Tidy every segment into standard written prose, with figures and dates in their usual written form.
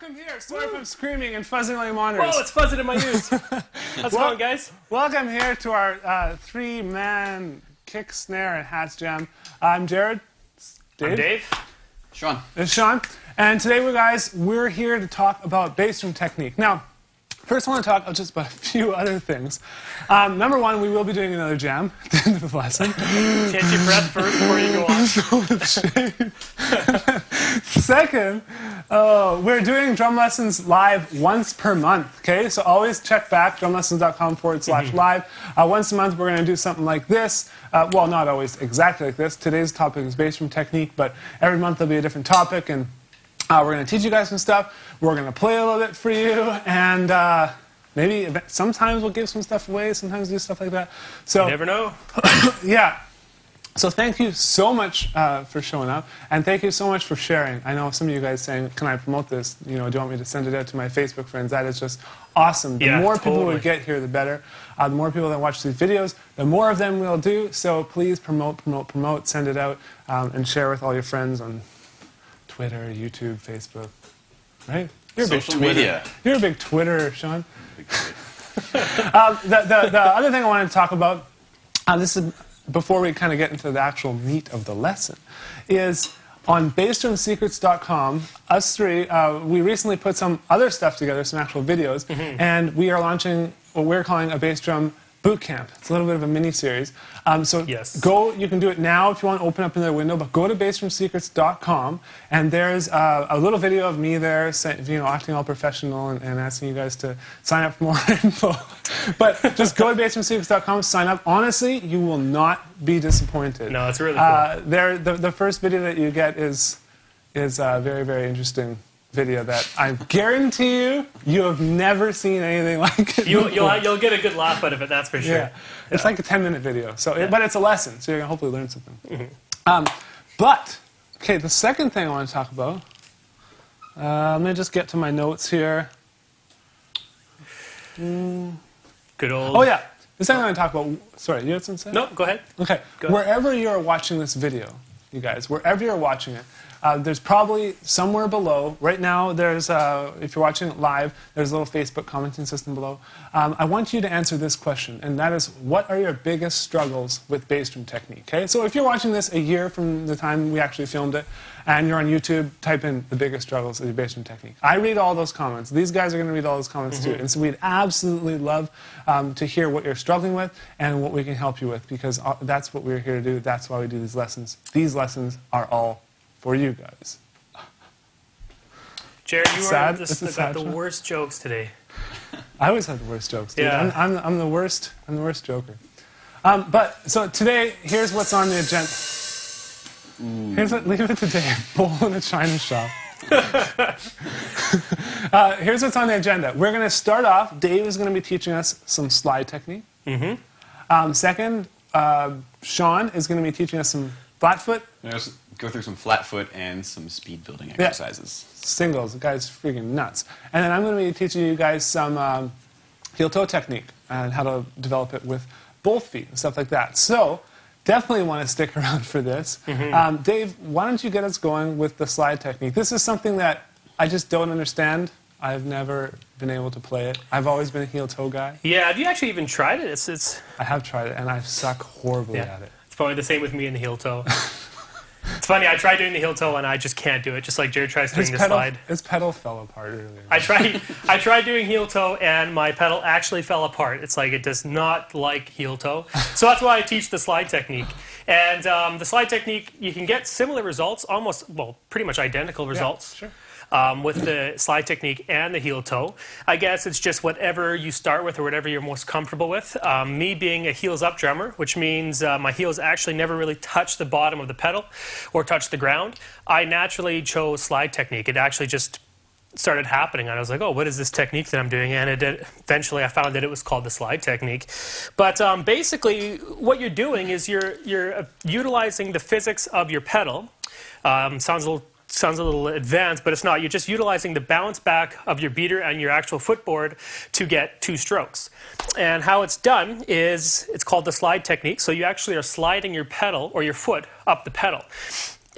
welcome here. Sorry if I'm screaming and fuzzing on your monitors. Whoa, it's fuzzing in my ears. How's it going, guys? Welcome here to our three-man kick, snare, and hats jam. I'm Jared. I'm Dave. Sean. It's Sean. And today, we're here to talk about bass drum technique. Now, first I want to talk just about a few other things. Number one, we will be doing another jam at the end of the lesson. Catch your breath first before you go on. Second, we're doing drum lessons live once per month, okay? So always check back, drumlessons.com/live. Once a month, we're going to do something like this. Well, not always exactly like this. Today's topic is bass drum technique, but every month there'll be a different topic, and we're going to teach you guys some stuff. We're going to play a little bit for you, and maybe sometimes we'll give some stuff away, sometimes do stuff like that. So You never know. yeah. So thank you so much for showing up, and thank you so much for sharing. I know some of you guys saying, can I promote this? You know, do you want me to send it out to my Facebook friends? That is just awesome. The more people we get here, the better. The more people that watch these videos, the more of them we'll do. So please promote, send it out, and share with all your friends on Twitter, YouTube, Facebook, right? You're a Social big media. You're a big Twitterer, Sean. The other thing I wanted to talk about, this is before we kind of get into the actual meat of the lesson, is on bassdrumsecrets.com, us three, we recently put some other stuff together, some actual videos, and we are launching what we're calling a bass drum boot camp. It's a little bit of a mini-series. So go, you can do it now if you want to open up another window, but go to bassdrumsecrets.com, and there's a little video of me there, acting all professional and asking you guys to sign up for more info. But just go to bassdrumsecrets.com, sign up. Honestly, you will not be disappointed. No, it's really cool. The first video that you get is a very, very interesting video that I guarantee you have never seen anything like it. You'll get a good laugh out of it, that's for sure. Yeah. It's like a 10-minute video, but it's a lesson, so you're going to hopefully learn something. But, okay, the second thing I want to talk about, let me just get to my notes here. Good old... Oh, yeah. The second thing I want to talk about, sorry, you had something to say? No, go ahead. Okay. Wherever you're watching this video, you guys, wherever you're watching it, there's probably somewhere below. Right now, there's if you're watching it live, there's a little Facebook commenting system below. I want you to answer this question, and that is, what are your biggest struggles with bass drum technique? Okay, so if you're watching this a year from the time we actually filmed it, and you're on YouTube, type in the biggest struggles of your bass drum technique. I read all those comments. These guys are going to read all those comments too, and so we'd absolutely love to hear what you're struggling with and what we can help you with, because that's what we're here to do. That's why we do these lessons. These lessons are all for you guys. Jared, you got the worst jokes today. I always have the worst jokes, dude. Yeah. I'm the worst joker. But so today, here's what's on the agenda. Leave it to Dave. Bull in a china shop. Here's what's on the agenda. We're going to start off. Dave is going to be teaching us some slide technique. Second, Sean is going to be teaching us some flat foot. Go through some flat foot and some speed building exercises. Singles. The guy's freaking nuts. And then I'm going to be teaching you guys some heel-toe technique and how to develop it with both feet and stuff like that. So definitely want to stick around for this. Dave, why don't you get us going with the slide technique? This is something that I just don't understand. I've never been able to play it. I've always been a heel-toe guy. Yeah, have you actually even tried it? I have tried it, and I suck horribly at it. It's probably the same with me in the heel-toe. It's funny, I tried doing the heel-toe and I just can't do it, just like Jared tries doing the slide. His pedal fell apart earlier. I tried doing heel-toe and my pedal actually fell apart. It's like it does not like heel-toe. So that's why I teach the slide technique. And the slide technique, you can get similar results, pretty much identical results. Sure. With the slide technique and the heel toe. I guess it's just whatever you start with or whatever you're most comfortable with. Me being a heels up drummer, which means my heels actually never really touch the bottom of the pedal or touch the ground, I naturally chose slide technique. It actually just started happening, and I was like, oh, what is this technique that I'm doing? And eventually I found that it was called the slide technique. But basically what you're doing is you're utilizing the physics of your pedal. Sounds a little advanced, but it's not. You're just utilizing the bounce back of your beater and your actual footboard to get two strokes. And how it's done is it's called the slide technique. So you actually are sliding your pedal or your foot up the pedal.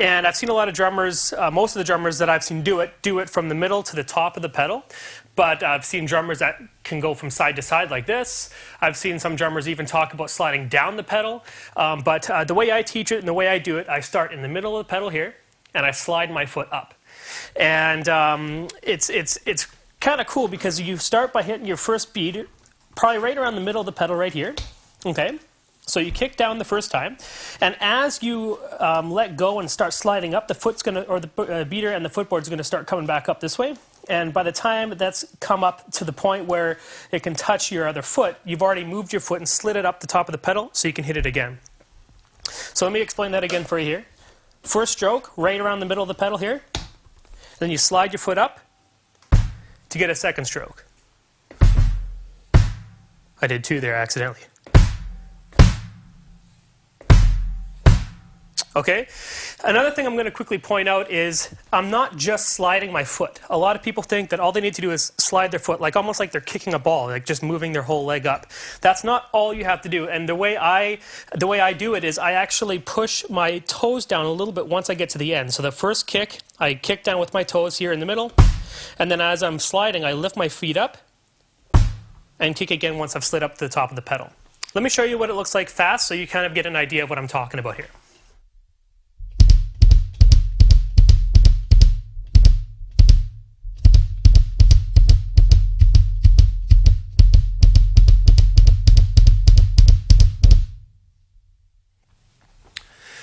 And I've seen a lot of drummers, most of the drummers that I've seen do it from the middle to the top of the pedal. But I've seen drummers that can go from side to side like this. I've seen some drummers even talk about sliding down the pedal. But the way I teach it and the way I do it, I start in the middle of the pedal here, and I slide my foot up. And it's kind of cool because you start by hitting your first beat, probably right around the middle of the pedal right here. Okay? So you kick down the first time, and as you let go and start sliding up, the foot's going to, or the beater and the footboard's going to start coming back up this way. And by the time that's come up to the point where it can touch your other foot, you've already moved your foot and slid it up the top of the pedal so you can hit it again. So let me explain that again for you here. First stroke, right around the middle of the pedal here. Then you slide your foot up to get a second stroke. I did two there accidentally. Okay? Another thing I'm going to quickly point out is I'm not just sliding my foot. A lot of people think that all they need to do is slide their foot, like almost like they're kicking a ball, like just moving their whole leg up. That's not all you have to do. And the way I do it is I actually push my toes down a little bit once I get to the end. So the first kick, I kick down with my toes here in the middle. And then as I'm sliding, I lift my feet up and kick again once I've slid up to the top of the pedal. Let me show you what it looks like fast so you kind of get an idea of what I'm talking about here.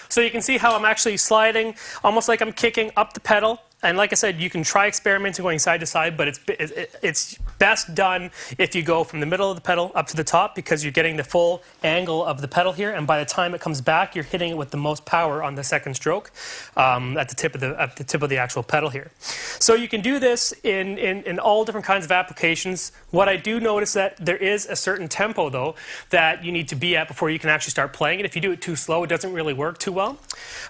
So you can see how I'm actually sliding, almost like I'm kicking up the pedal. And like I said, you can try experimenting going side to side, but it's best done if you go from the middle of the pedal up to the top because you're getting the full angle of the pedal here. And by the time it comes back, you're hitting it with the most power on the second stroke at the tip of the actual pedal here. So you can do this in all different kinds of applications. What I do notice that there is a certain tempo, though, that you need to be at before you can actually start playing it. If you do it too slow, it doesn't really work too well.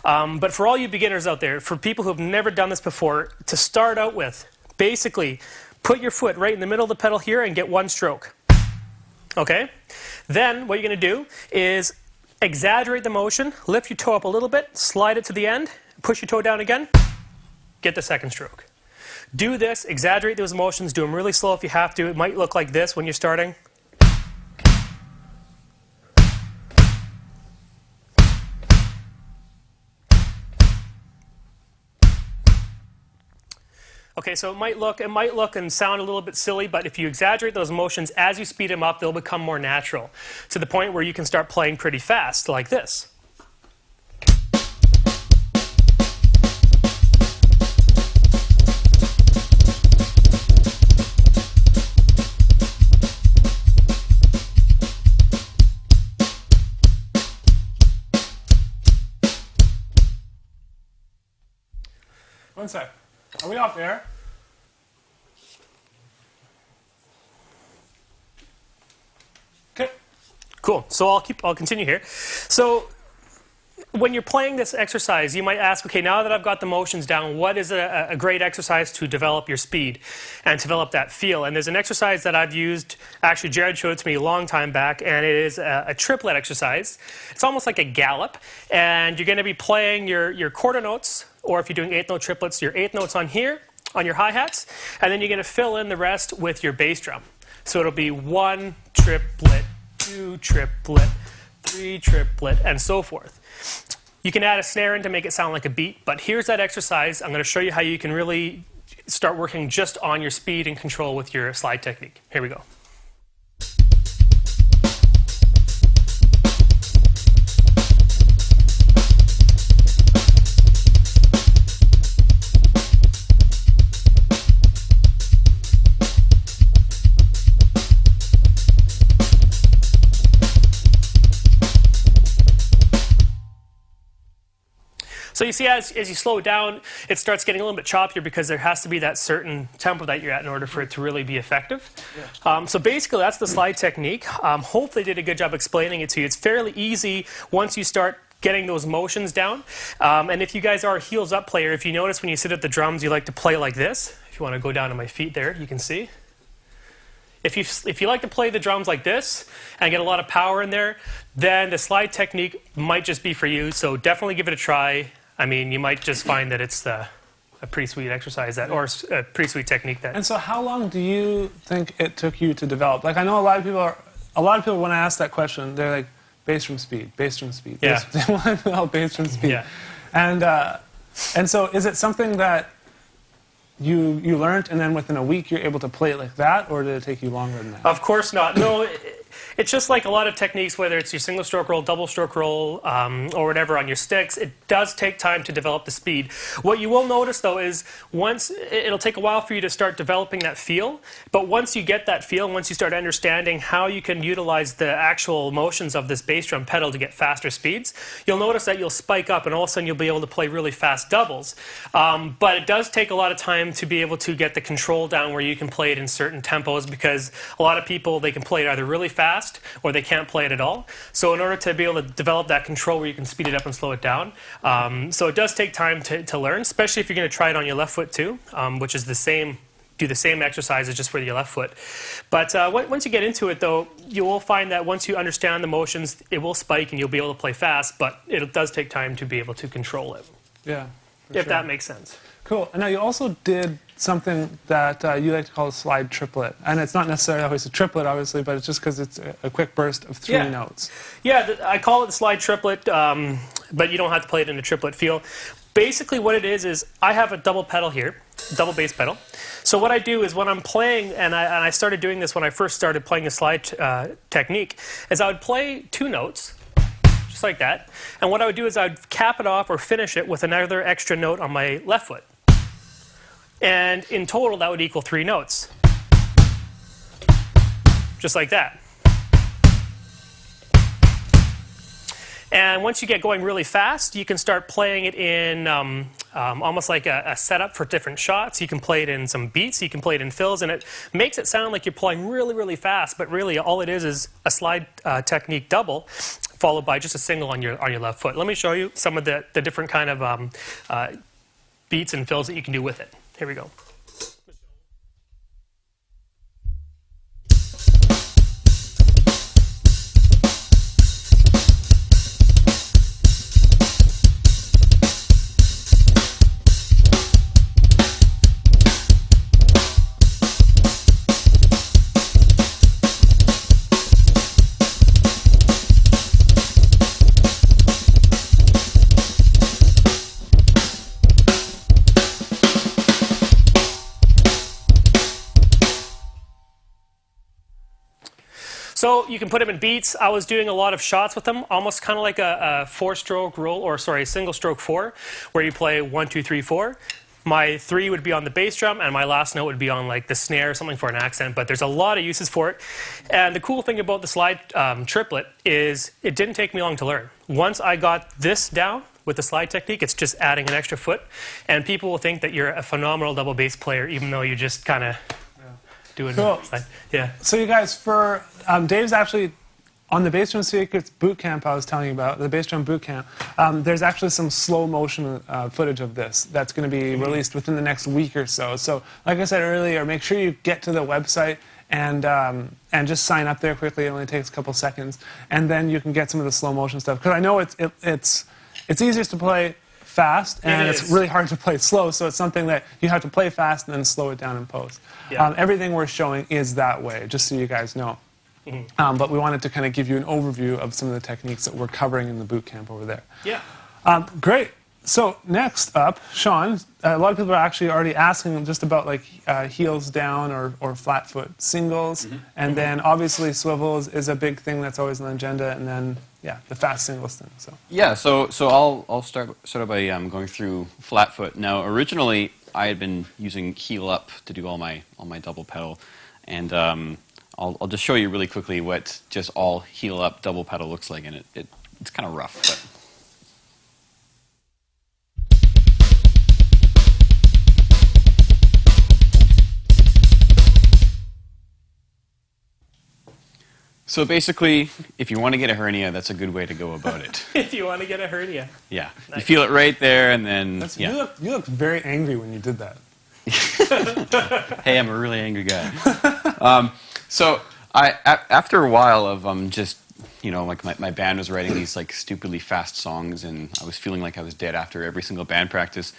But for all you beginners out there, for people who have never done this before, to start out with, basically, put your foot right in the middle of the pedal here and get one stroke. Okay? Then what you're going to do is exaggerate the motion, lift your toe up a little bit, slide it to the end, push your toe down again, get the second stroke. Do this, exaggerate those motions, do them really slow if you have to. It might look like this when you're starting. Okay, so it might look and sound a little bit silly, but if you exaggerate those motions as you speed them up, they'll become more natural to the point where you can start playing pretty fast, like this. One sec. Are we off air? Okay. Cool. So I'll continue here. So when you're playing this exercise, you might ask, okay, now that I've got the motions down, what is a great exercise to develop your speed and develop that feel? And there's an exercise that I've used, actually Jared showed it to me a long time back, and it is a triplet exercise. It's almost like a gallop, and you're going to be playing your quarter notes, or if you're doing eighth note triplets, your eighth notes on here, on your hi-hats, and then you're going to fill in the rest with your bass drum. So it'll be 1 triplet, 2 triplet, 3 triplet, and so forth. You can add a snare in to make it sound like a beat, but here's that exercise. I'm going to show you how you can really start working just on your speed and control with your slide technique. Here we go. So you see, as you slow it down, it starts getting a little bit choppier because there has to be that certain tempo that you're at in order for it to really be effective. Yeah. So basically, that's the slide technique. Hopefully, I did a good job explaining it to you. It's fairly easy once you start getting those motions down. And if you guys are a heels up player, if you notice when you sit at the drums, you like to play like this. If you want to go down to my feet there, you can see. If you like to play the drums like this and get a lot of power in there, then the slide technique might just be for you. So definitely give it a try. I mean, you might just find that it's a pretty sweet exercise that, or a pretty sweet technique that. And so, how long do you think it took you to develop? Like, I know a lot of people when I ask that question, they're like, bass drum speed, bass drum speed. Yeah. They want to develop bass drum speed. Yeah. And so, is it something that you learned, and then within a week you're able to play it like that, or did it take you longer than that? Of course not. No, it's just like a lot of techniques, whether it's your single stroke roll, double stroke roll, or whatever on your sticks, it does take time to develop the speed. What you will notice, though, is it'll take a while for you to start developing that feel, but once you get that feel, once you start understanding how you can utilize the actual motions of this bass drum pedal to get faster speeds, you'll notice that you'll spike up, and all of a sudden you'll be able to play really fast doubles. But it does take a lot of time to be able to get the control down where you can play it in certain tempos, because a lot of people, they can play it either really fast or they can't play it at all. So in order to be able to develop that control where you can speed it up and slow it down, so it does take time to learn, especially if you're going to try it on your left foot too, which is do the same exercises just with your left foot. But once you get into it, though, you will find that once you understand the motions, it will spike and you'll be able to play fast, but it does take time to be able to control it. Yeah. If that makes sense. Cool. And now you also did something that you like to call a slide triplet. And it's not necessarily always a triplet, obviously, but it's just because it's a quick burst of three notes. Yeah, I call it the slide triplet, but you don't have to play it in a triplet feel. Basically what it is I have a double pedal here, double bass pedal. So what I do is when I'm playing, and I started doing this when I first started playing the slide technique, is I would play two notes, just like that. And what I would do is I would cap it off or finish it with another extra note on my left foot. And in total, that would equal 3 notes. Just like that. And once you get going really fast, you can start playing it in almost like a setup for different shots. You can play it in some beats, you can play it in fills, and it makes it sound like you're playing really, really fast, but really all it is a slide technique double, followed by just a single on your left foot. Let me show you some of the different kind of beats and fills that you can do with it. Here we go. So you can put them in beats. I was doing a lot of shots with them, almost kind of like a four-stroke roll, or sorry, a single-stroke 4, where you play 1, 2, 3, 4. My 3 would be on the bass drum, and my last note would be on like the snare or something for an accent. But there's a lot of uses for it. And the cool thing about the slide triplet is it didn't take me long to learn. Once I got this down with the slide technique, it's just adding an extra foot, and people will think that you're a phenomenal double bass player, even though you're just kind of doing slide. Yeah. So you guys, for Dave's actually on the Bass Drum Secrets boot camp I was telling you about, the Bass Drum boot camp, there's actually some slow motion footage of this that's going to be released within the next week or so. So like I said earlier, make sure you get to the website and just sign up there quickly. It only takes a couple seconds, and then you can get some of the slow motion stuff. Because I know it's easiest to play fast, and it's really hard to play slow, so it's something that you have to play fast and then slow it down in post. Yeah. Everything we're showing is that way, just so you guys know. But we wanted to kind of give you an overview of some of the techniques that we're covering in the boot camp over there. Yeah. Great. So next up, Sean, a lot of people are actually already asking just about like heels down or flat foot singles, and then obviously swivels is a big thing that's always on the agenda, and then yeah, the fast singles thing. So yeah, so I'll start sort of by going through flat foot. Now originally I had been using heel up to do all my double pedal, and I'll just show you really quickly what just all heel up double pedal looks like, and it's kind of rough, but. So basically, if you want to get a hernia, that's a good way to go about it. If you want to get a hernia. Yeah. Nice. You feel it right there, and then, yeah. You looked very angry when you did that. Hey, I'm a really angry guy. So after a while of just like my band was writing these like stupidly fast songs, and I was feeling like I was dead after every single band practice.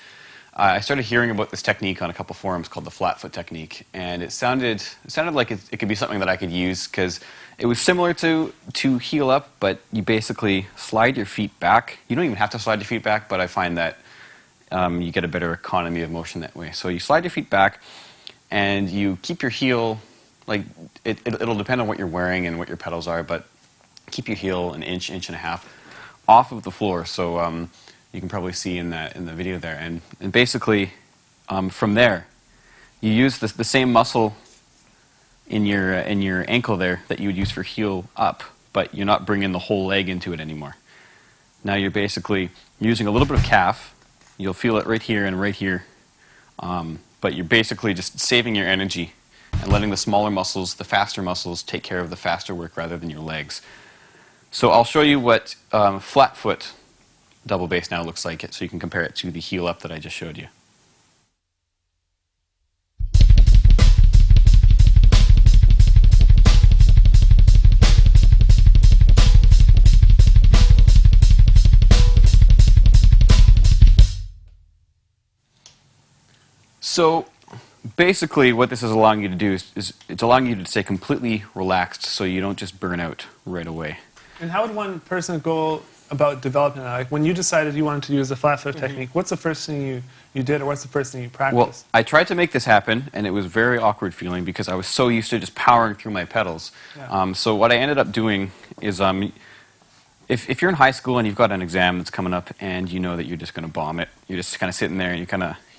I started hearing about this technique on a couple forums called the flat foot technique, and it sounded like it could be something that I could use because it was similar to heel up, but you basically slide your feet back. You don't even have to slide your feet back, but I find that you get a better economy of motion that way. So you slide your feet back, and you keep your heel, like it'll depend on what you're wearing and what your pedals are, but keep your heel an inch and a half off of the floor. So you can probably see in the video there, and basically from there, you use the same muscle in your ankle there that you would use for heel up, but you're not bringing the whole leg into it anymore. Now you're basically using a little bit of calf. You'll feel it right here and right here, but you're basically just saving your energy and letting the smaller muscles, the faster muscles, take care of the faster work rather than your legs. So I'll show you what flat foot double bass now looks like, so you can compare it to the heel up that I just showed you. So basically what this is allowing you to do is it's allowing you to stay completely relaxed so you don't just burn out right away. And how would one person go about developing that? Like when you decided you wanted to use the flat foot technique, what's the first thing you did, or what's the first thing you practiced? Well, I tried to make this happen, and it was very awkward feeling because I was so used to just powering through my pedals. Yeah. So what I ended up doing is if you're in high school and you've got an exam that's coming up and you know that you're just going to bomb it, you're just kind of sitting there and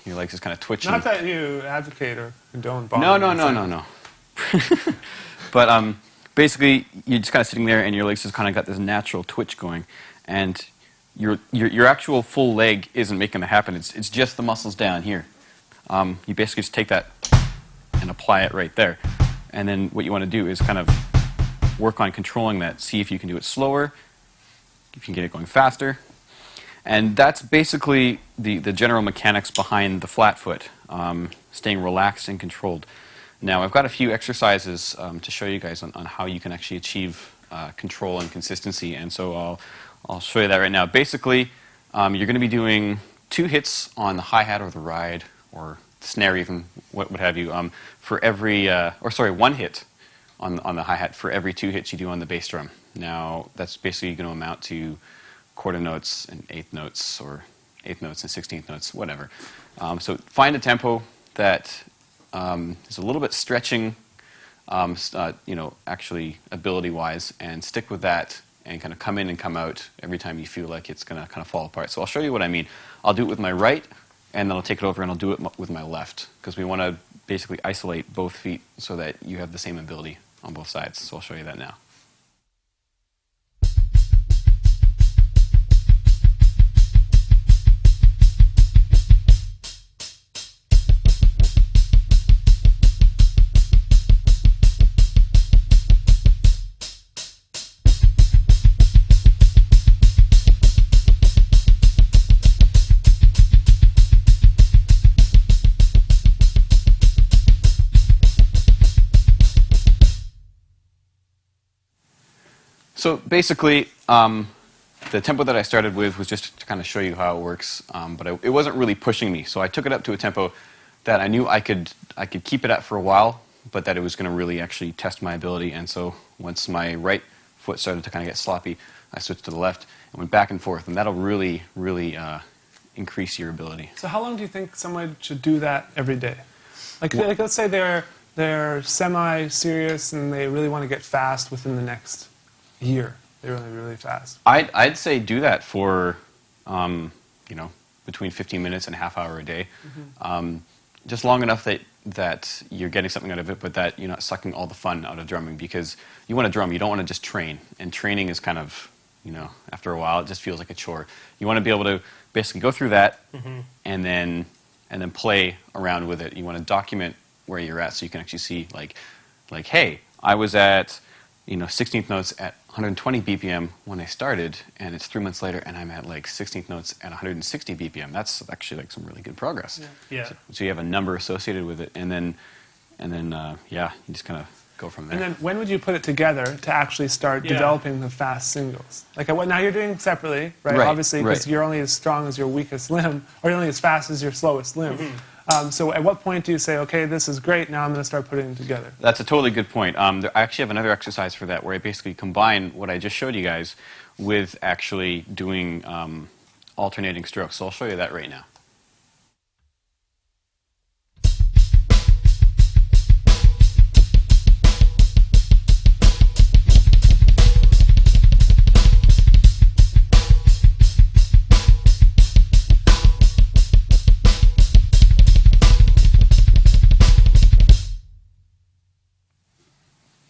your legs just kind of twitching. Not that you advocate or condone bombing. No. But basically, you're just kind of sitting there and your legs just kind of got this natural twitch going, and your actual full leg isn't making it happen. It's just the muscles down here. You basically just take that and apply it right there, and then what you want to do is kind of work on controlling that. See if you can do it slower, if you can get it going faster. And that's basically the general mechanics behind the flat foot, staying relaxed and controlled. Now, I've got a few exercises to show you guys on how you can actually achieve control and consistency, and so I'll show you that right now. Basically, you're going to be doing 2 hits on the hi-hat or the ride or the snare even, what have you, for every, 1 hit on the hi-hat for every 2 hits you do on the bass drum. Now, that's basically going to amount to quarter notes and eighth notes, or eighth notes and 16th notes, whatever. So find a tempo that is a little bit stretching, actually ability-wise, and stick with that and kind of come in and come out every time you feel like it's going to kind of fall apart. So I'll show you what I mean. I'll do it with my right, and then I'll take it over and I'll do it with my left, because we want to basically isolate both feet so that you have the same ability on both sides. So I'll show you that now. So basically, the tempo that I started with was just to kind of show you how it works, but it wasn't really pushing me. So I took it up to a tempo that I knew I could keep it at for a while, but that it was going to really actually test my ability. And so once my right foot started to kind of get sloppy, I switched to the left and went back and forth, and that'll really, really increase your ability. So how long do you think someone should do that every day? Like let's say they're semi-serious and they really want to get fast within the next year. They're really fast. I'd say do that for, between 15 minutes and a half hour a day. Mm-hmm. Just long enough that you're getting something out of it, but that you're not sucking all the fun out of drumming, because you want to drum, you don't want to just train. And training is kind of, after a while, it just feels like a chore. You want to be able to basically go through that, mm-hmm. and then play around with it. You want to document where you're at so you can actually see, like, hey, I was at 16th notes at 120 BPM when I started, and it's 3 months later, and I'm at like 16th notes at 160 BPM. That's actually like some really good progress. Yeah. So you have a number associated with it, and then you just kind of go from there. And then when would you put it together to actually start developing the fast singles? Like what now you're doing separately, right? Right, Obviously, because right. you're only as strong as your weakest limb, or you're only as fast as your slowest limb. So at what point do you say, okay, this is great, now I'm going to start putting it together? That's a totally good point. I actually have another exercise for that where I basically combine what I just showed you guys with actually doing alternating strokes. So I'll show you that right now.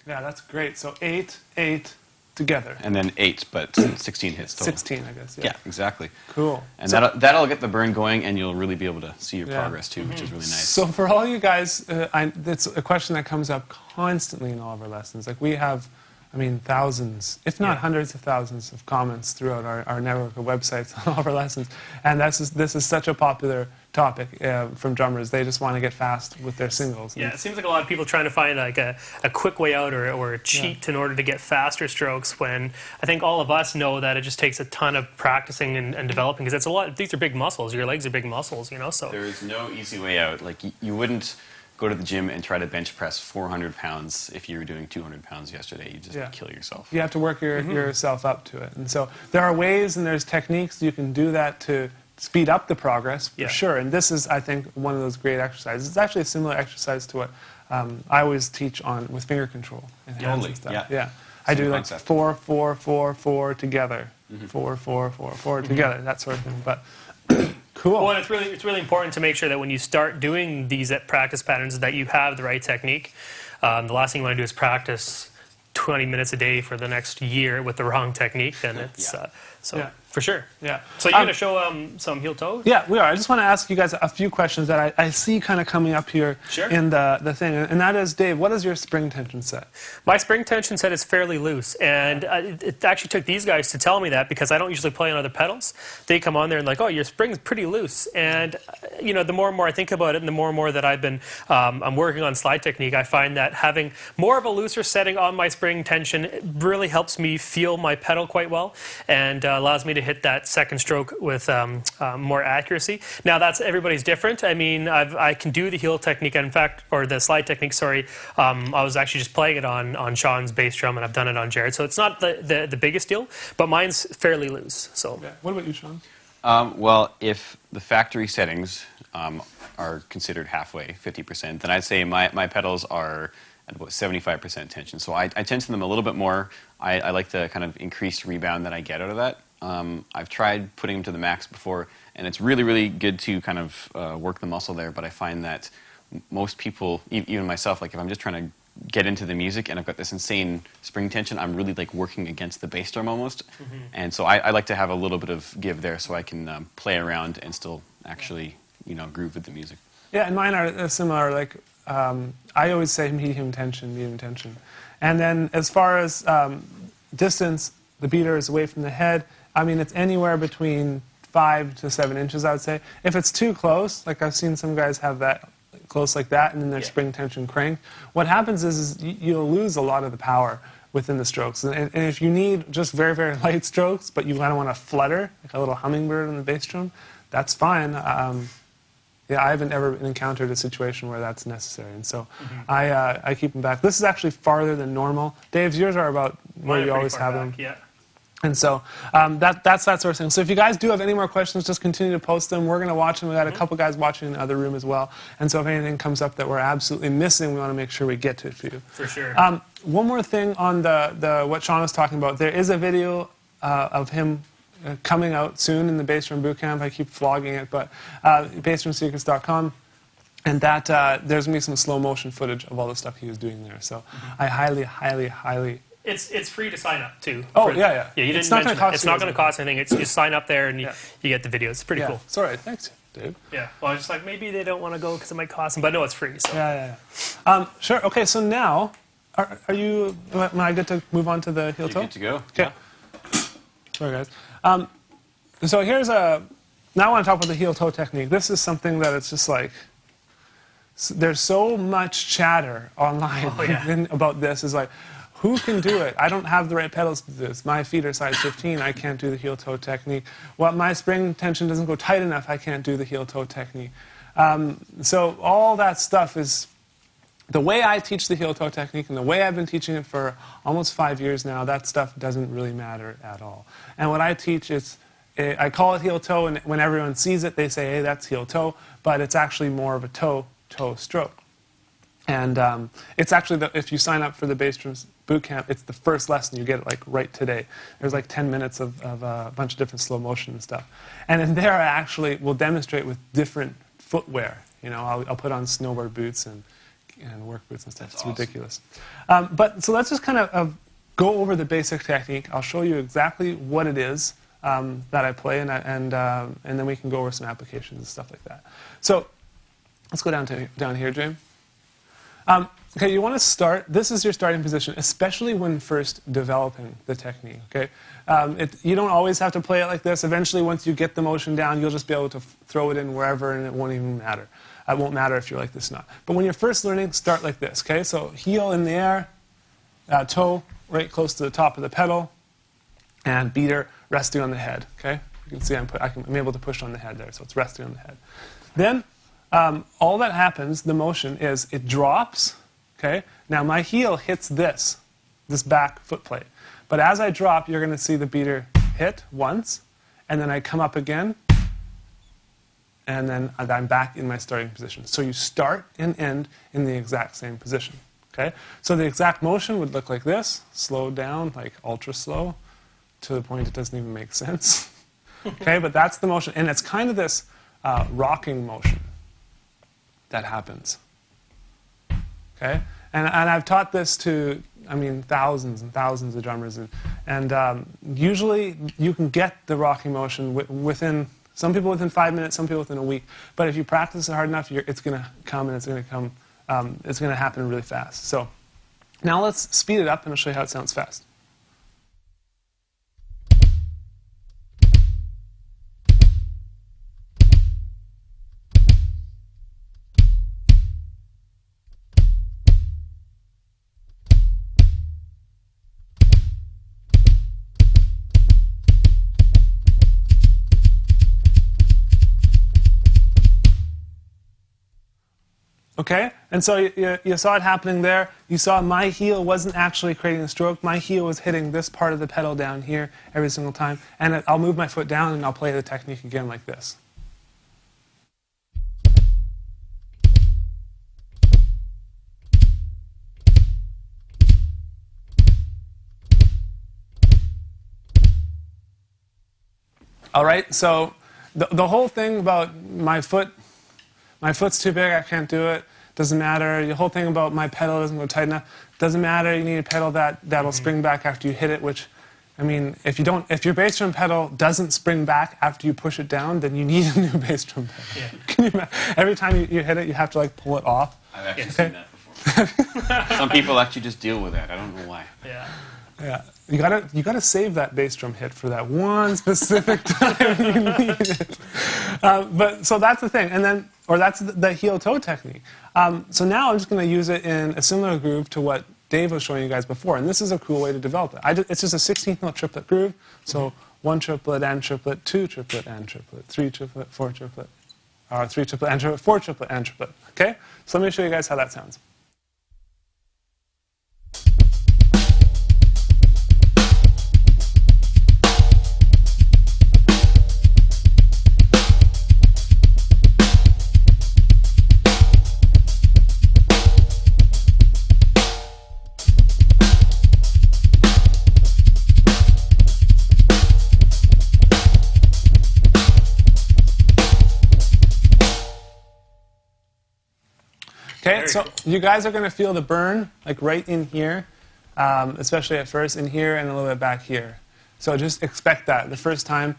Yeah, that's great. So 8, 8 together. And then 8, but 16 hits total. 16, I guess. Yeah, exactly. Cool. And So- that'll get the burn going, and you'll really be able to see your progress too, which is really nice. So for all you guys, it's a question that comes up constantly in all of our lessons. Like we have, I mean, thousands, if not hundreds of thousands of comments throughout our network of websites on all of our lessons. And this is such a popular topic from drummers. They just want to get fast with their singles. Yeah, it seems like a lot of people trying to find like a quick way out or a cheat in order to get faster strokes, when I think all of us know that it just takes a ton of practicing and developing, because it's a lot. These are big muscles. Your legs are big muscles, you know. So There is no easy way out. Like you wouldn't go to the gym and try to bench press 400 pounds if you were doing 200 pounds yesterday. You just kill yourself. You have to work yourself up to it. And so there are ways and there's techniques you can do that to speed up the progress, for sure. And this is, I think, one of those great exercises. It's actually a similar exercise to what I always teach on with finger control and hands Totally, and stuff. yeah. Yeah. I do like concept. 4, 4, 4, 4 together. 4, 4, 4, 4 together, that sort of thing. But cool. Well, and it's really important to make sure that when you start doing these practice patterns that you have the right technique. The last thing you want to do is practice 20 minutes a day for the next year with the wrong technique. Then it's for sure. Yeah. So you're going to show some heel toe? Yeah, we are. I just want to ask you guys a few questions that I see kind of coming up here in the thing. And that is, Dave, what is your spring tension set? My spring tension set is fairly loose. And it actually took these guys to tell me that, because I don't usually play on other pedals. They come on there and like, oh, your spring's pretty loose. And, you know, the more and more I think about it, and the more that I've been I'm working on slide technique, I find that having more of a looser setting on my spring tension really helps me feel my pedal quite well, and allows me to hit that second stroke with more accuracy. Now that's everybody's different. I mean, I can do the heel technique, in fact, or the slide technique. Sorry, I was actually just playing it on Sean's bass drum, and I've done it on Jared. So it's not the biggest deal, but mine's fairly loose. So What about you, Sean? Well, if the factory settings are considered halfway, 50%, then I'd say my pedals are at about 75% tension. So I tension them a little bit more. I like the kind of increased rebound that I get out of that. I've tried putting them to the max before, and it's really, really good to kind of work the muscle there, but I find that most people, even myself, like if I'm just trying to get into the music and I've got this insane spring tension, I'm really like working against the bass drum almost. And so I like to have a little bit of give there so I can play around and still actually, you know, groove with the music. Yeah, and mine are similar. Like I always say medium tension. And then as far as distance, the beater is away from the head. I mean, it's anywhere between 5 to 7 inches, I would say. If it's too close, like I've seen some guys have that close like that, and then their spring tension cranked, what happens is you'll lose a lot of the power within the strokes. And if you need just very, very light strokes, but you kind of want to flutter, like a little hummingbird on the bass drum, that's fine. Yeah, I haven't ever encountered a situation where that's necessary, and so I keep them back. This is actually farther than normal. Dave's, yours are about where you always have them. Yeah. And so that's that sort of thing. So if you guys do have any more questions, just continue to post them. We're going to watch them. We've got a couple guys watching in the other room as well. And so if anything comes up that we're absolutely missing, we want to make sure we get to it for you. For sure. One more thing on the what Sean was talking about. There is a video of him coming out soon in the Bass Drum Bootcamp. I keep flogging it, but bassdrumsecrets.com. And that there's going to be some slow motion footage of all the stuff he was doing there. So I highly, highly, highly... It's free to sign up too. Oh, yeah. Yeah, you didn't it's not mention gonna that. It's not going to cost anything. It's just sign up there and you get the video. It's pretty cool. It's all right. Thanks, Dave. Yeah. Well, I was just like, maybe they don't want to go because it might cost them, but no, it's free. So. Yeah. Sure. Okay, so now, are you... Am I good to move on to the heel toe? Good to go. Okay. Sorry, guys. So here's a... Now I want to talk about the heel toe technique. This is something that it's just like there's so much chatter online about this. Is like, who can do it? I don't have the right pedals to do this. My feet are size 15. I can't do the heel-toe technique. Well, my spring tension doesn't go tight enough. I can't do the heel-toe technique. So all that stuff is the way I teach the heel-toe technique and the way I've been teaching it for almost 5 years now. That stuff doesn't really matter at all. And what I teach is, I call it heel-toe, and when everyone sees it, they say, hey, that's heel-toe, but it's actually more of a toe-toe stroke. And it's actually, if you sign up for the bass drums boot camp, it's the first lesson. You get it like right today. There's like 10 minutes of a bunch of different slow motion and stuff. And in there, I actually will demonstrate with different footwear. You know, I'll put on snowboard boots and work boots and stuff. It's awesome. Ridiculous. But so let's just kind of go over the basic technique. I'll show you exactly what it is that I play, and then we can go over some applications and stuff like that. So let's go down here, James. Okay, you want to start. This is your starting position, especially when first developing the technique. Okay, you don't always have to play it like this. Eventually, once you get the motion down, you'll just be able to throw it in wherever, and it won't even matter. It won't matter if you're like this or not. But when you're first learning, start like this. Okay, so heel in the air, toe right close to the top of the pedal, and beater resting on the head. Okay, you can see I'm able to push on the head there, so it's resting on the head. Then all that happens, the motion, is it drops. Okay, now my heel hits this back foot plate. But as I drop, you're going to see the beater hit once, and then I come up again, and then I'm back in my starting position. So you start and end in the exact same position. Okay, so the exact motion would look like this, slowed down, like ultra slow, to the point it doesn't even make sense. Okay, but that's the motion, and it's kind of this rocking motion that happens. Okay, and I've taught this to, I mean, thousands and thousands of drummers, and usually you can get the rocking motion within, some people within 5 minutes, some people within a week. But if you practice it hard enough, it's going to come, and it's going to happen really fast. So now let's speed it up, and I'll show you how it sounds fast. Okay, and so you saw it happening there. You saw my heel wasn't actually creating a stroke. My heel was hitting this part of the pedal down here every single time. And I'll move my foot down, and I'll play the technique again like this. All right, so the whole thing about my foot's too big, I can't do it. Doesn't matter. The whole thing about my pedal doesn't go tight enough. Doesn't matter. You need a pedal that'll spring back after you hit it. Which, I mean, if your bass drum pedal doesn't spring back after you push it down, then you need a new bass drum pedal. Yeah. Can you imagine? Every time you hit it, you have to like pull it off. I've actually seen that before. Some people actually just deal with that. I don't know why. Yeah. Yeah. You gotta save that bass drum hit for that one specific time you need it. But so that's the thing, and then, or that's the heel-toe technique. So now I'm just going to use it in a similar groove to what Dave was showing you guys before, and this is a cool way to develop it. It's just a 16th note triplet groove. So 1 triplet and triplet, 2 triplet and triplet, 3 triplet, 4 triplet, or 3 triplet and triplet, 4 triplet and triplet. Okay. So let me show you guys how that sounds. Okay, so you guys are going to feel the burn, like right in here, especially at first, in here and a little bit back here. So just expect that. The first time,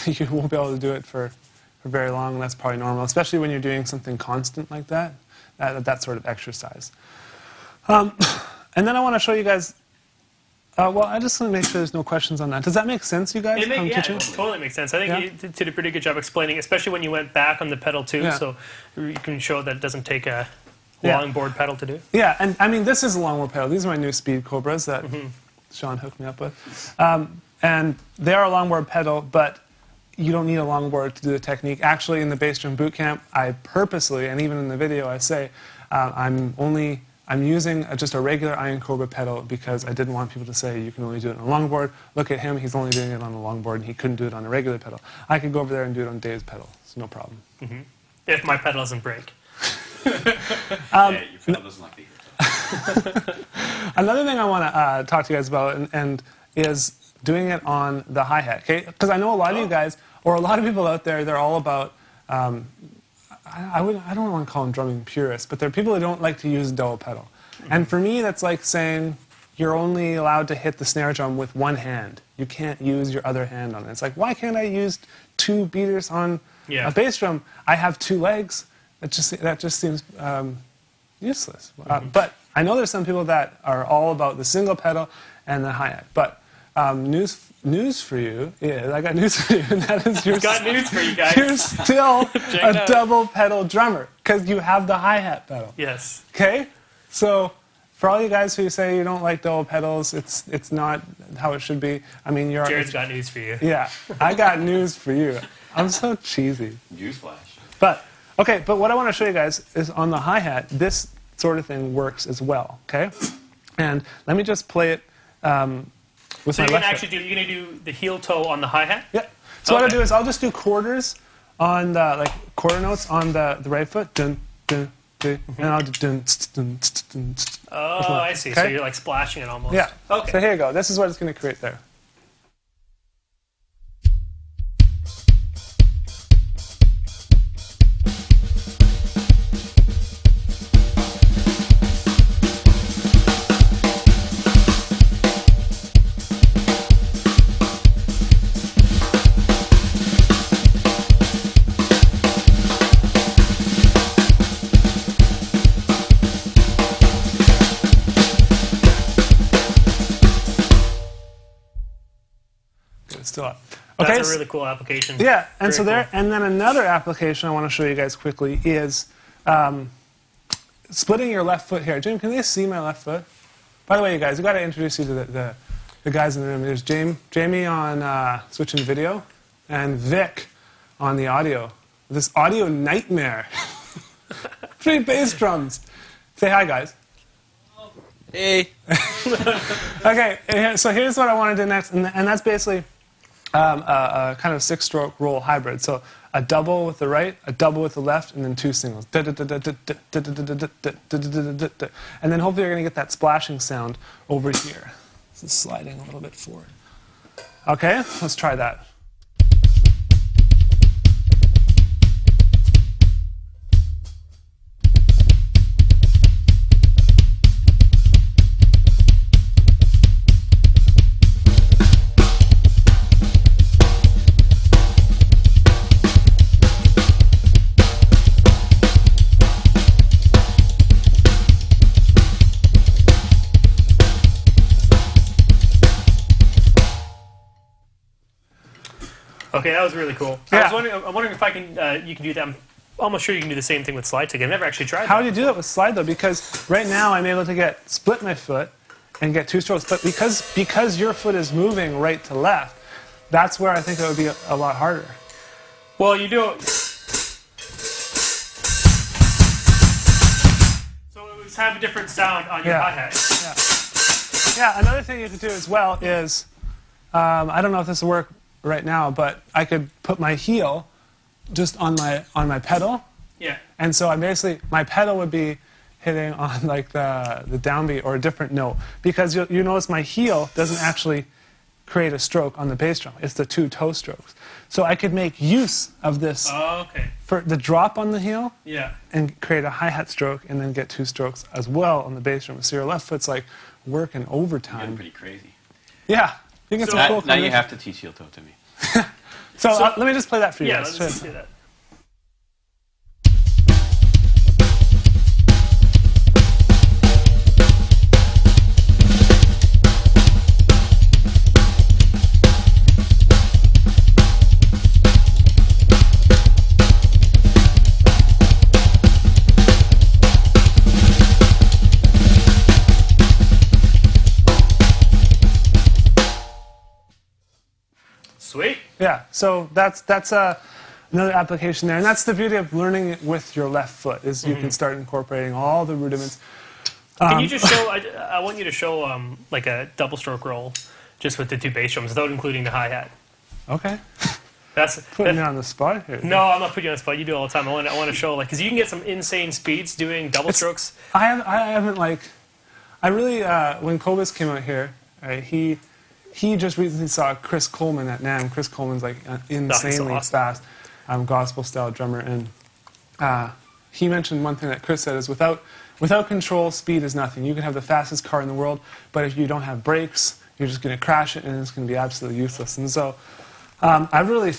you won't be able to do it for very long, and that's probably normal, especially when you're doing something constant like that sort of exercise. And then I want to show you guys Well, I just want to make sure there's no questions on that. Does that make sense, you guys? It I'm teaching? totally makes sense. I think Yeah? you did a pretty good job explaining, especially when you went back on the pedal too. Yeah. So you can show that it doesn't take a Yeah. long board pedal to do. Yeah, and I mean, this is a longboard pedal. These are my new Speed Cobras that Sean hooked me up with. And they are a longboard pedal, but you don't need a longboard to do the technique. Actually, in the bass drum boot camp, I purposely, and even in the video, I say, I'm using just a regular Iron Cobra pedal because I didn't want people to say you can only do it on a longboard. Look at him, he's only doing it on a longboard and he couldn't do it on a regular pedal. I could go over there and do it on Dave's pedal. It's no problem. If my pedal doesn't break. Yeah, your pedal doesn't like the heel. Another thing I want to talk to you guys about and is doing it on the hi-hat, okay? Because I know a lot of you guys, or a lot of people out there, they're all about, I don't want to call them drumming purists, but there are people who don't like to use double pedal. And for me, that's like saying you're only allowed to hit the snare drum with one hand. You can't use your other hand on it. It's like, why can't I use two beaters on a bass drum? I have two legs. That just seems useless. But I know there's some people that are all about the single pedal and the hi-hat. But news for you is, I got news for you, and that is Got news for you guys. you're still it a out. double pedal drummer because you have the hi-hat pedal. Yes. Okay? So for all you guys who say you don't like double pedals, it's not how it should be. I mean, Jared's got news for you. yeah, I got news for you. I'm so cheesy. Newsflash. But what I want to show you guys is on the hi-hat, this sort of thing works as well, okay? And let me just play it with So my you're left gonna foot. you're gonna do the heel toe on the hi hat. Yeah. So what I'll Okay. do is I'll just do quarters on the, like quarter notes on the right foot, dun, dun, dun, and I'll do dun, dun, dun, dun, dun. Oh, I see. So Okay. you're like splashing it almost. Yeah. Okay. So here you go. This is what it's going to create there. It's still up. Okay. That's a really cool application. Yeah, and Very so there, cool. and then another application I want to show you guys quickly is splitting your left foot here. Jim, can they see my left foot? By the way, you guys, we've got to introduce you to the guys in the room. There's Jamie on switching video, and Vic on the audio. This audio nightmare. 3 bass drums. Say hi, guys. Hey. Okay, so here's what I want to do next, and that's basically a kind of 6-stroke roll hybrid. So a double with the right, a double with the left, and then 2 singles. And then hopefully you're going to get that splashing sound over here. This is sliding a little bit forward. Okay, let's try that. Okay, that was really cool. Yeah. I'm wondering if I can. You can do that. I'm almost sure you can do the same thing with slide tick. I've never actually tried How that. do you do that with slide though? Because right now I'm able to split my foot and get 2 strokes, but because your foot is moving right to left, that's where I think it would be a lot harder. Well, you do it. So it would have a different sound on your Yeah. hi-hat. Yeah, another thing you could do as well is, I don't know if this will work right now, but I could put my heel just on my pedal, Yeah. and so my pedal would be hitting on like the downbeat or a different note, because you notice my heel doesn't actually create a stroke on the bass drum. It's the 2 toe strokes. So I could make use of this Oh, okay. for the drop on the heel Yeah. and create a hi-hat stroke and then get 2 strokes as well on the bass drum. So your left foot's like working Getting overtime. pretty crazy. Yeah. You get So some cool Now you combinations. have to teach heel toe to me. So let me just play that for you Yeah. guys. Let's do that. Yeah, so that's another application there, and that's the beauty of learning it with your left foot is you can start incorporating all the rudiments. Can you just show? I want you to show like a double stroke roll, just with the 2 bass drums, without including the hi hat. Okay, That's putting me on the spot here. No, I'm not putting you on the spot. You do it all the time. I want to show because you can get some insane speeds doing double strokes. I haven't I really when Cobus came out here, he just recently saw Chris Coleman at NAMM. Chris Coleman's like insanely fast gospel style drummer, and he mentioned one thing that Chris said is without control, speed is nothing. You can have the fastest car in the world, but if you don't have brakes, you're just going to crash it, and it's going to be absolutely useless. And so I really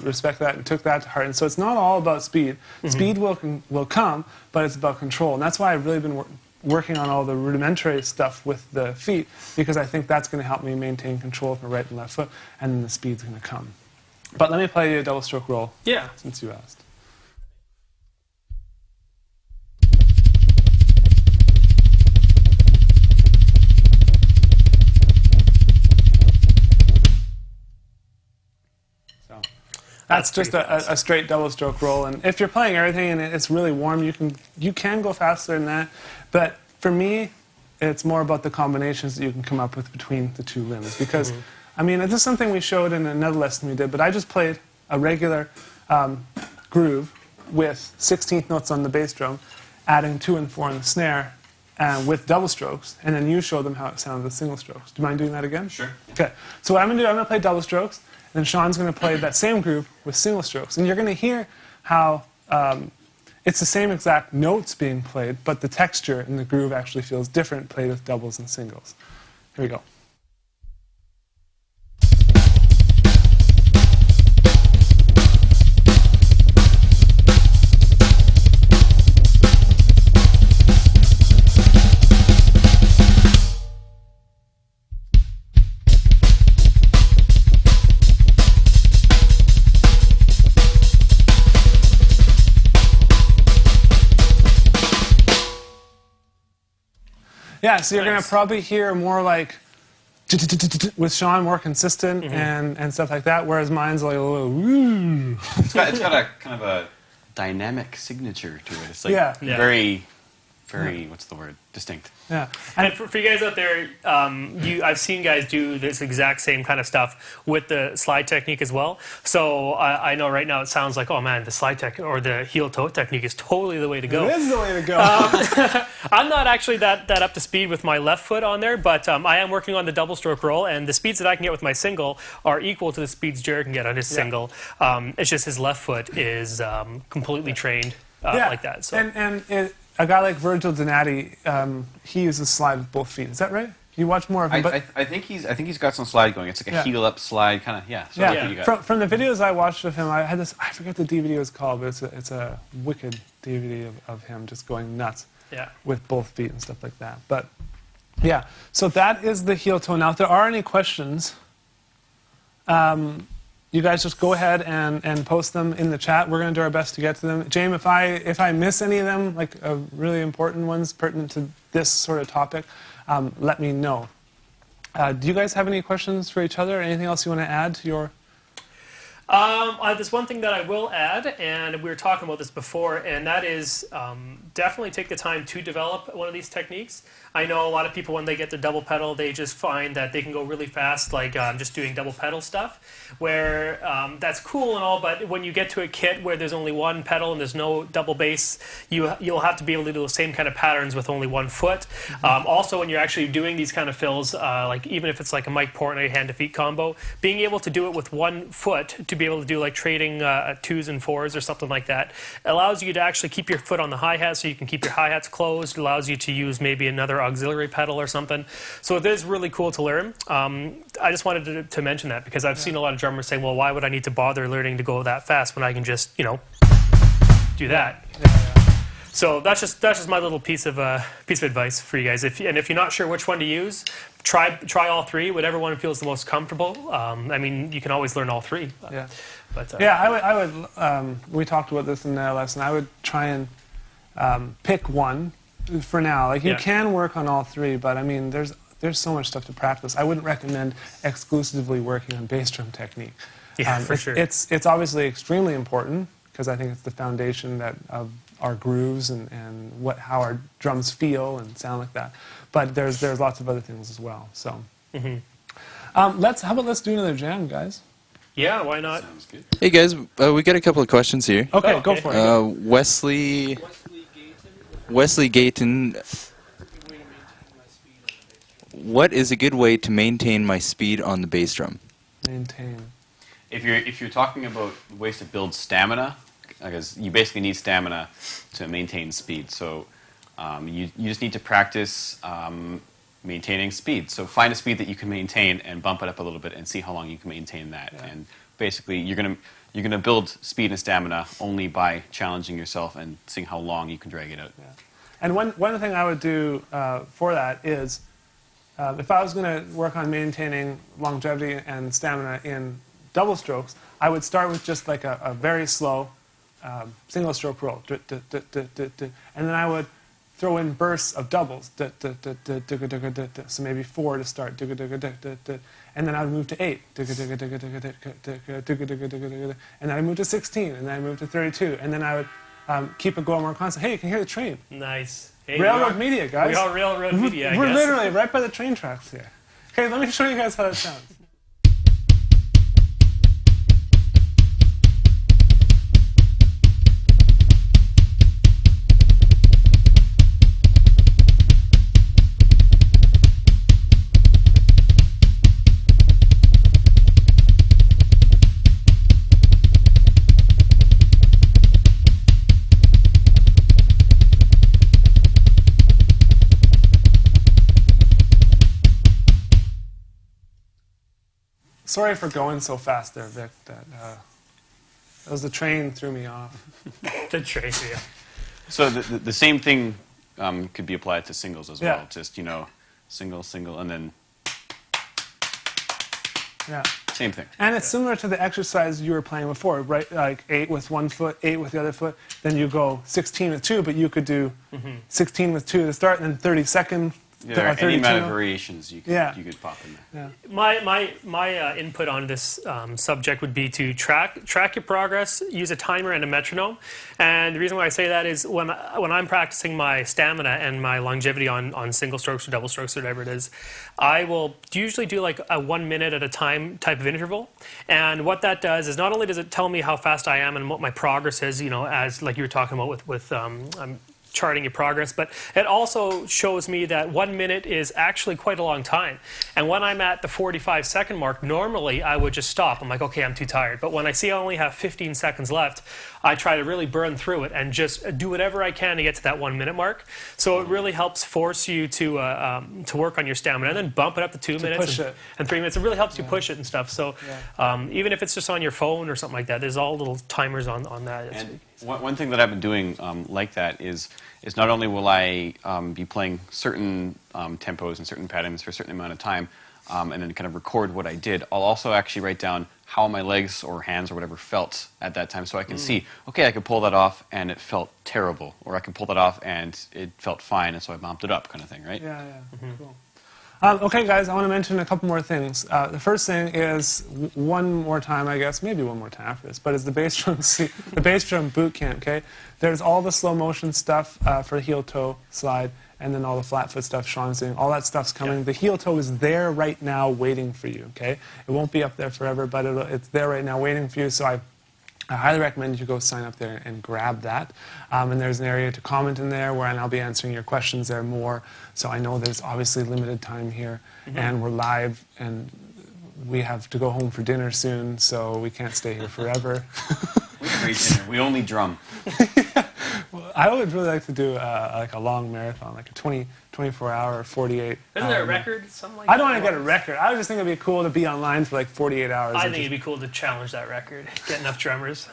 respect that and took that to heart. And so it's not all about speed. Speed will come, but it's about control. And that's why I've really been working on all the rudimentary stuff with the feet, because I think that's going to help me maintain control of my right and left foot, and then the speed's going to come. But let me play you a double stroke roll, since you asked. That's just a straight double stroke roll, and if you're playing everything and it's really warm, you can go faster than that. But for me, it's more about the combinations that you can come up with between the 2 limbs. Because I mean, this is something we showed in another lesson we did. But I just played a regular groove with 16th notes on the bass drum, adding 2 and 4 on the snare, with double strokes, and then you showed them how it sounded with single strokes. Do you mind doing that again? Sure. Okay. So what I'm going to do, I'm going to play double strokes. Then Sean's going to play that same groove with single strokes. And you're going to hear how it's the same exact notes being played, but the texture in the groove actually feels different played with doubles and singles. Here we go. Yeah, so you're going to probably hear more like with Sean, more consistent and stuff like that, whereas mine's like a little woo. It's got a kind of a dynamic signature to it. It's like very, what's the word? Distinct. Yeah. And for you guys out there, I've seen guys do this exact same kind of stuff with the slide technique as well. So I know right now it sounds like, oh man, the slide tech or the heel toe technique is totally the way to go. It is the way to go. I'm not actually that up to speed with my left foot on there, but I am working on the double stroke roll, and the speeds that I can get with my single are equal to the speeds Jared can get on his single. It's just his left foot is completely trained like that. So. A guy like Virgil Donati, he uses slide with both feet. Is that right? You watch more of him. I think he's got some slide going. It's like a heel up slide kind of. So you got. From the videos I watched of him, I had this. I forget the DVD was called, but it's a wicked DVD of him just going nuts. With both feet and stuff like that. But yeah, so that is the heel toe. Now, if there are any questions, you guys just go ahead and post them in the chat. We're going to do our best to get to them. James, if I miss any of them, like really important ones pertinent to this sort of topic, let me know. Do you guys have any questions for each other? Anything else you want to add to your... There's one thing that I will add, and we were talking about this before, and that is definitely take the time to develop one of these techniques. I know a lot of people, when they get the double pedal, they just find that they can go really fast, like just doing double pedal stuff, where that's cool and all, but when you get to a kit where there's only one pedal and there's no double bass, you'll have to be able to do the same kind of patterns with only one foot. Also, when you're actually doing these kind of fills, like even if it's like a Mike Portnoy hand-to-feet combo, being able to do it with one foot, to be able to do like trading 2s and 4s or something like that, allows you to actually keep your foot on the hi-hat so you can keep your hi-hats closed. It allows you to use maybe another auxiliary pedal or something. So it is really cool to learn. I just wanted to mention that because I've seen a lot of drummers saying, well, why would I need to bother learning to go that fast when I can just, do that? So that's just my little piece of advice for you guys. If you're not sure which one to use, try all 3. Whatever one feels the most comfortable. I mean, you can always learn all 3. But I would. We talked about this in the lesson. I would try and pick one for now. Like you can work on all 3, but I mean, there's there's so much stuff to practice. I wouldn't recommend exclusively working on bass drum technique. Yeah, for sure. It's obviously extremely important because I think it's the foundation of our grooves and how our drums feel and sound like that. But there's lots of other things as well. So, how about let's do another jam, guys? Yeah, why not? Sounds good. Hey guys, we got a couple of questions here. Okay, Oh, go okay. for it. Wesley Gayton, what is a good way to maintain my speed on the bass drum? Maintain. If you're talking about ways to build stamina, because you basically need stamina to maintain speed. So you just need to practice maintaining speed. So find a speed that you can maintain and bump it up a little bit and see how long you can maintain that. Yeah. And basically you're gonna build speed and stamina only by challenging yourself and seeing how long you can drag it out. Yeah. And one thing I would do for that is, if I was going to work on maintaining longevity and stamina in double strokes, I would start with just like a very slow single stroke roll, and then I would throw in bursts of doubles, so maybe 4 to start, and then I would move to 8, and then I move to 16, and then I move to 32, and then I would keep it going more constant. Hey, you can hear the train. Nice. Hey, Railroad media, guys. We are railroad media, I We're guess. literally right by the train tracks here. Okay, let me show you guys how that sounds. Sorry for going so fast there, Vic. That was the train threw me off. The train, yeah. So the same thing could be applied to singles as Yeah. well. Just single, and then Yeah. same thing. And it's similar to the exercise you were playing before, right? Like 8 with one foot, 8 with the other foot. Then you go 16 with 2, but you could do 16 with 2 to start, and then 30-second. There are 32. any amount of variations you Yeah. could pop in there. Yeah. My input on this subject would be to track your progress, use a timer and a metronome. And the reason why I say that is when I'm practicing my stamina and my longevity on single strokes or double strokes or whatever it is, I will usually do like a 1 minute at a time type of interval. And what that does is not only does it tell me how fast I am and what my progress is, as like you were talking about with charting your progress, but it also shows me that 1 minute is actually quite a long time. And when I'm at the 45-second mark, normally I would just stop. I'm like, okay, I'm too tired. But when I see I only have 15 seconds left, I try to really burn through it and just do whatever I can to get to that 1 minute mark. So it really helps force you to work on your stamina and then bump it up to 2 minutes push it. and 3 minutes. It really helps you push it and stuff. So even if it's just on your phone or something like that, there's all little timers on that. And one thing that I've been doing like that is not only will I be playing certain tempos and certain patterns for a certain amount of time, and then kind of record what I did, I'll also actually write down how my legs or hands or whatever felt at that time, so I can see, okay, I could pull that off and it felt terrible, or I could pull that off and it felt fine, and so I bumped it up, kind of thing, right? Yeah, cool. Okay, guys, I want to mention a couple more things. The first thing is one more time, I guess, maybe one more time after this, but it's the bass drum boot camp. Okay, there's all the slow motion stuff for the heel toe slide, and then all the flat foot stuff Sean's doing. All that stuff's coming. Yeah. The heel toe is there right now, waiting for you. Okay, it won't be up there forever, but it's there right now, waiting for you. So I highly recommend you go sign up there and grab that. And there's an area to comment in there where I'll be answering your questions there more. So I know there's obviously limited time here, and we're live, and we have to go home for dinner soon, so we can't stay here forever. We have great dinner. We only drum. I would really like to do like a long marathon, like a 24-hour or 48. Isn't there a record? Something like I don't that? want to get a record. I just think it'd be cool to be online for like 48 hours. I and think just- it'd be cool to challenge that record. Get enough drummers.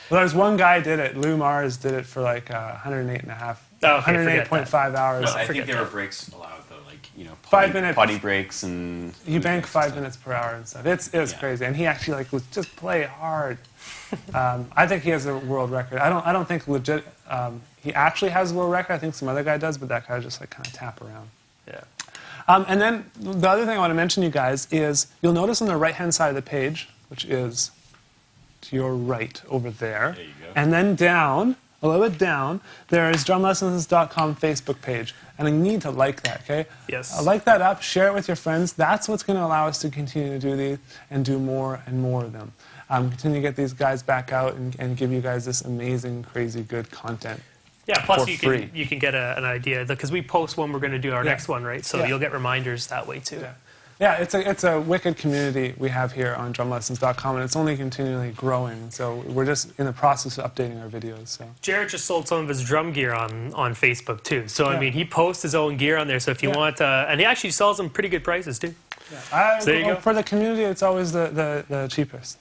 Well, there's one guy did it. Lou Mars did it for like 108 and a half. Oh, okay, forget 108.5 hours. No, I think forget there are that. breaks allowed, though, like, 5-minute potty breaks and... You bank breaks 5 and minutes per hour and stuff. It was Yeah. crazy, and he actually like was just play hard. I think he has a world record. I don't think legit. He actually has a world record. I think some other guy does, but that guy just like kind of tap around. Yeah. And then the other thing I want to mention, you guys, is you'll notice on the right-hand side of the page, which is to your right over there, There you go. and then down, a little bit down, there is drumlessons.com Facebook page. And you need to like that, okay? Yes. Like that up, share it with your friends. That's what's going to allow us to continue to do these and do more and more of them. Continue to get these guys back out and give you guys this amazing, crazy, good content. Yeah, plus For you free. can get an idea, because we post when we're going to do our next one, right? So Yeah. you'll get reminders that way too. Yeah, it's a wicked community we have here on drumlessons.com, and it's only continually growing. So we're just in the process of updating our videos. So Jared just sold some of his drum gear on Facebook too. So I Yeah. mean, he posts his own gear on there. So if you Yeah. want, and he actually sells them pretty good prices too. there you go. For the community, it's always the cheapest,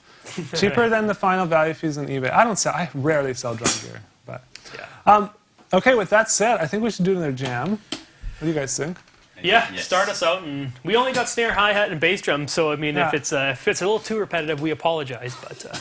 cheaper than the final value fees on eBay. I rarely sell drum gear, but okay. With that said, I think we should do another jam. What do you guys think? Yeah, Yes. start us out, and we only got snare, hi hat, and bass drum. So I mean, Yeah. if it's a little too repetitive, we apologize. But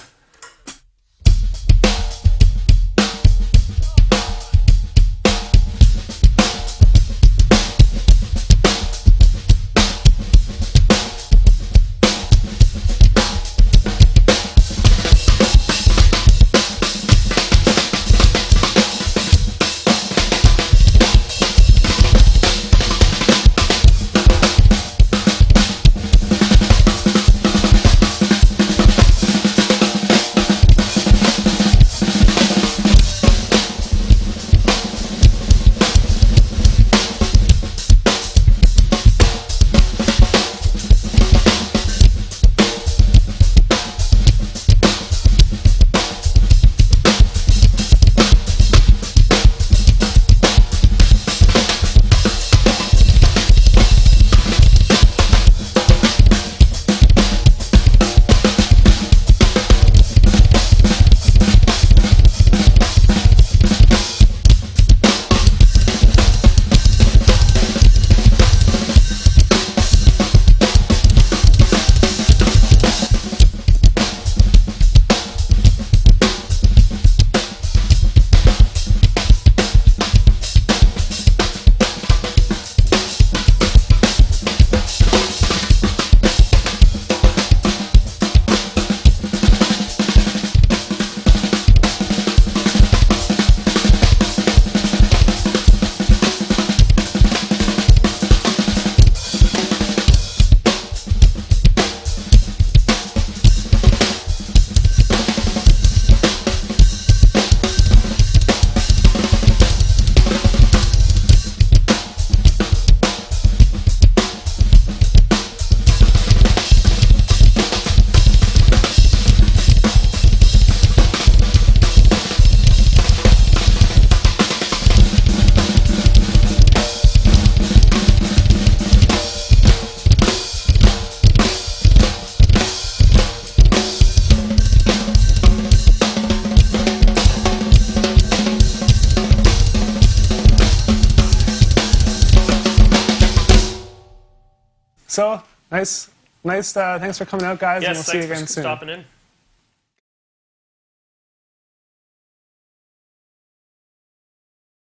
So nice. Thanks for coming out, guys, and we'll yes, see you thanks again for soon. stopping in.